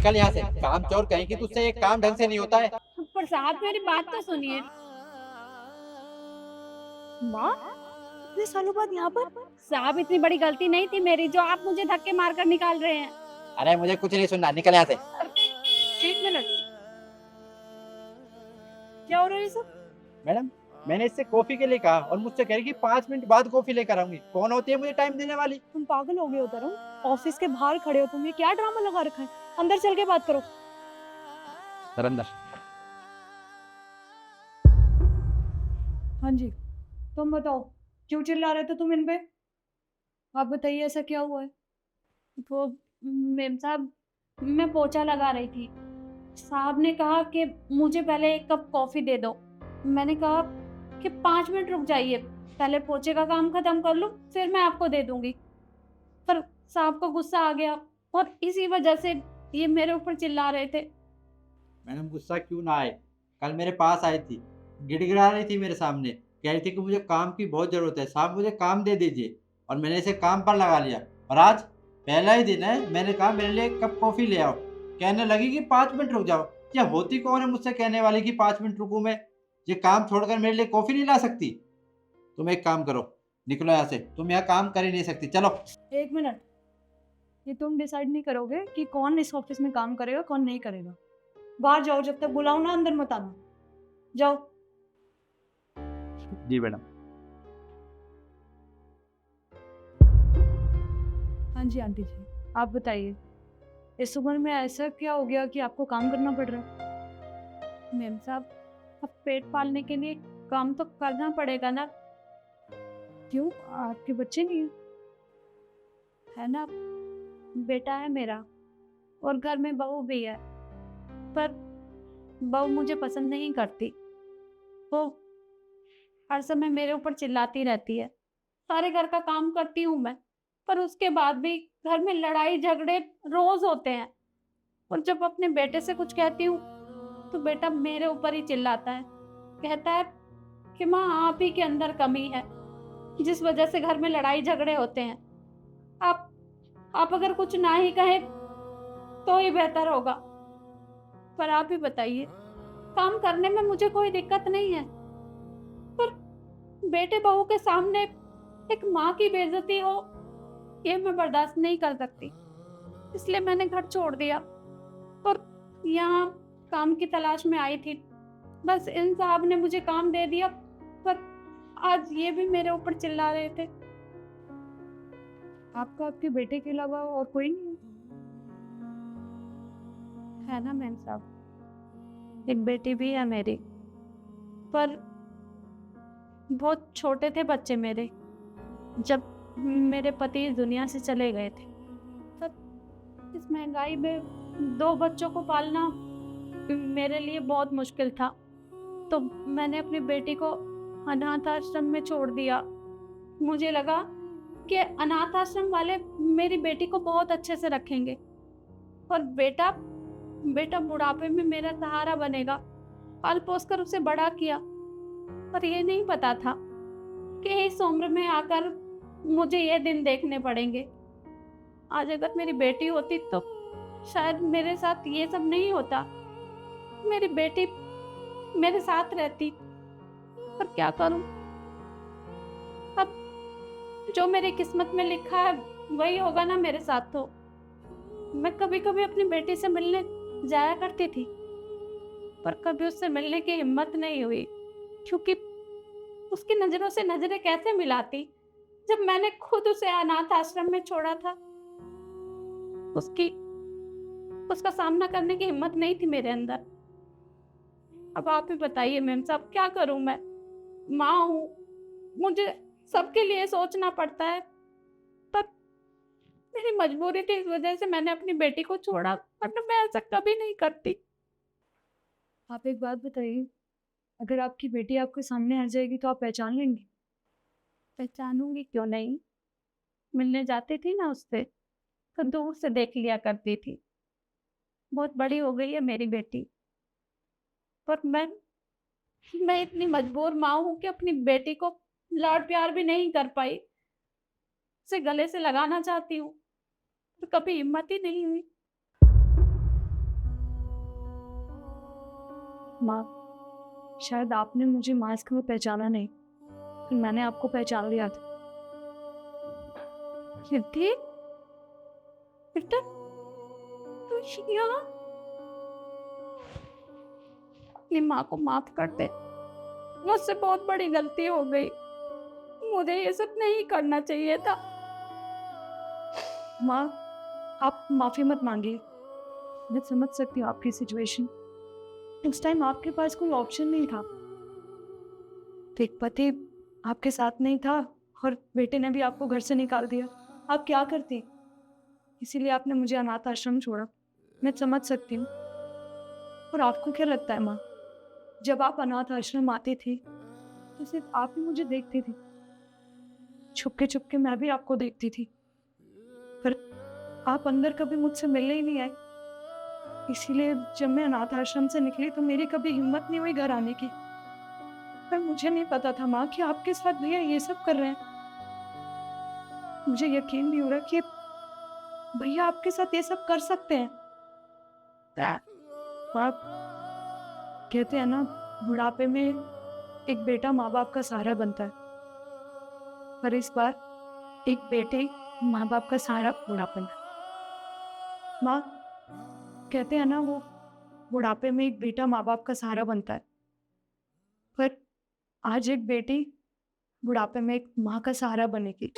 निकल यहाँ से, काम चोर कहीं की, तुझसे एक काम ढंग से नहीं होता है। पर साहब मेरी बात तो सुनिए। माँ, इतने सालों बाद यहाँ पर? साहब इतनी बड़ी गलती नहीं थी मेरी जो आप मुझे धक्के मारकर निकाल रहे हैं। अरे मुझे कुछ नहीं सुनना, निकल यहाँ से। एक मिनट, क्या हो रहा है ये सब? मैडम, मैंने इससे कॉफी के लिए कहा और मुझसे कह रही कि 5 मिनट बाद कॉफी लेकर आऊंगी। कौन होती है मुझे टाइम देने वाली? तुम पागल हो गए हो तरुण। ऑफिस के बाहर खड़े हो तुम, ये क्या ड्रामा लगा रखा है? अंदर चल के बात करो। सर अंदर। हाँ जी, तुम बताओ, क्यों चिल्ला रहे थे तुम इन पे? आप बताइए, ऐसा क्या हुआ है? वो मेम साहब, मैं पोछा लगा रही थी। साहब ने कहा कि मुझे पहले एक कप कॉफी दे दो। मैंने कहा कि 5 मिनट रुक जाइए, पहले पोछे का काम खत्म कर लूं, फिर मैं आपको दे दूंगी। पर साहब को गुस्सा आ गया और इसी वजह से ये मेरे ऊपर चिल्ला रहे थे। मैडम गुस्सा क्यों ना आए, कल मेरे पास आई थी, गिड़गिड़ा रही थी मेरे सामने, कह रही थी कि मुझे काम की बहुत ज़रूरत है, साहब मुझे काम दे दीजिए। और मैंने इसे काम पर लगा लिया। और आज पहला ही दिन है, मैंने कहा मेरे लिए एक कप कॉफ़ी ले आओ, कहने लगी कि 5 मिनट रुक जाओ। क्या होती कौन है मुझसे कहने वाली कि 5 मिनट रुकूं मैं? ये काम छोड़कर मेरे लिए कॉफ़ी नहीं ला सकती? तुम एक काम करो, निकलो यहाँ से, तुम यहाँ काम कर ही नहीं सकती, चलो। एक मिनट, ये तुम डिसाइड नहीं करोगे कि कौन इस ऑफिस में काम करेगा कौन नहीं करेगा? बाहर जाओ, जब तक बुलाओ ना अंदर मत आना। जाओ। जी मैडम। हाँ जी आंटी जी, आप बताइए, इस उम्र में ऐसा क्या हो गया कि आपको काम करना पड़ रहा है? मेम साहब, अब पेट पालने के लिए काम तो करना पड़ेगा ना। क्यों, आपके बच्चे नहीं हैं? है ना, बेटा है मेरा और घर में बहू भी है, पर बहू मुझे पसंद नहीं करती। वो हर समय मेरे ऊपर चिल्लाती रहती है। सारे घर का काम करती हूँ मैं, पर उसके बाद भी घर में लड़ाई झगड़े रोज होते हैं। और जब अपने बेटे से कुछ कहती हूँ तो बेटा मेरे ऊपर ही चिल्लाता है, कहता है कि माँ आप ही के अंदर कमी है जिस वजह से घर में लड़ाई झगड़े होते हैं। आप आप अगर कुछ ना ही कहें तो ही बेहतर होगा। पर आप ही बताइए, काम करने में मुझे कोई दिक्कत नहीं है, पर बेटे बहू के सामने एक माँ की बेइज्जती हो ये मैं बर्दाश्त नहीं कर सकती। इसलिए मैंने घर छोड़ दिया और यहाँ काम की तलाश में आई थी। बस इन साहब ने मुझे काम दे दिया, पर आज ये भी मेरे ऊपर चिल्ला रहे थे। आपका आपके बेटे के अलावा और कोई नहीं है ना मैम साहब, एक बेटी भी है मेरी, पर बहुत छोटे थे बच्चे मेरे जब मेरे पति इस दुनिया से चले गए थे। तब इस महंगाई में 2 बच्चों को पालना मेरे लिए बहुत मुश्किल था, तो मैंने अपनी बेटी को अनाथ आश्रम में छोड़ दिया। मुझे लगा कि अनाथ आश्रम वाले मेरी बेटी को बहुत अच्छे से रखेंगे और बेटा बेटा बुढ़ापे में मेरा सहारा बनेगा। पाल पोस कर उसे बड़ा किया, पर ये नहीं पता था कि इस उम्र में आकर मुझे ये दिन देखने पड़ेंगे। आज अगर मेरी बेटी होती तो शायद मेरे साथ ये सब नहीं होता। मेरी बेटी मेरे साथ रहती, पर क्या करूं, अब जो मेरी किस्मत में लिखा है वही होगा ना मेरे साथ। तो मैं कभी कभी अपनी बेटी से मिलने जाया करती थी, पर कभी उससे मिलने की हिम्मत नहीं हुई, क्योंकि उसकी नजरों से नजरें कैसे मिलाती जब मैंने खुद उसे अनाथ आश्रम में छोड़ा था। उसकी उसका सामना करने की हिम्मत नहीं थी मेरे अंदर। अब आप ही बताइए मैम साहब, क्या करूं मैं? माँ हूं, मुझे सबके लिए सोचना पड़ता है, पर मेरी मजबूरी थी, इस वजह से मैंने अपनी बेटी को छोड़ा, वरना मैं ऐसा कभी नहीं करती। आप एक बात बताइए, अगर आपकी बेटी आपके सामने आ जाएगी तो आप पहचान लेंगी? पहचानूंगी क्यों नहीं, मिलने जाती थी ना उससे तो दूर से देख लिया करती थी। बहुत बड़ी हो गई है मेरी बेटी, पर मैं इतनी मजबूर माँ हूं कि अपनी बेटी को लाड प्यार भी नहीं कर पाई। उसे गले से लगाना चाहती हूँ, पर कभी हिम्मत ही नहीं हुई। माँ, शायद आपने मुझे मास्क में पहचाना नहीं, फिर मैंने आपको पहचान लिया था। रिद्धि, बेटा तू यहाँ। अपनी माँ को माफ कर दे, मुझसे बहुत बड़ी गलती हो गई। मुझे ये सब नहीं करना चाहिए था। माँ, आप माफ़ी मत मांगिए। मैं समझ सकती हूँ आपकी सिचुएशन। उस टाइम आपके पास कोई ऑप्शन नहीं था। एक पति आपके साथ नहीं था और बेटे ने भी आपको घर से निकाल दिया। आप क्या करती? इसीलिए आपने मुझे अनाथ आश्रम छोड़ा। मैं समझ सकती हूँ। और आपको क्या लगता है माँ, जब आप अनाथ आश्रम आती थी तो सिर्फ आप ही मुझे देखती थी? छुपके छुपके मैं भी आपको देखती थी, पर आप अंदर कभी मुझसे मिलने ही नहीं आए। इसीलिए जब मैं अनाथ आश्रम से निकली तो मेरी कभी हिम्मत नहीं हुई घर आने की। पर मुझे नहीं पता था माँ कि आपके साथ भैया ये सब कर रहे हैं। मुझे यकीन नहीं हो रहा कि भैया आपके साथ ये सब कर सकते हैं। आप कहते हैं ना, बुढ़ापे में एक बेटा माँ बाप का सहारा बनता है, पर इस बार एक बेटे माँ बाप का सहारा बुढ़ापन है। माँ, कहते हैं ना, वो बुढ़ापे में एक बेटा माँ बाप का सहारा बनता है, पर आज एक बेटी बुढ़ापे में एक माँ का सहारा बनेगी।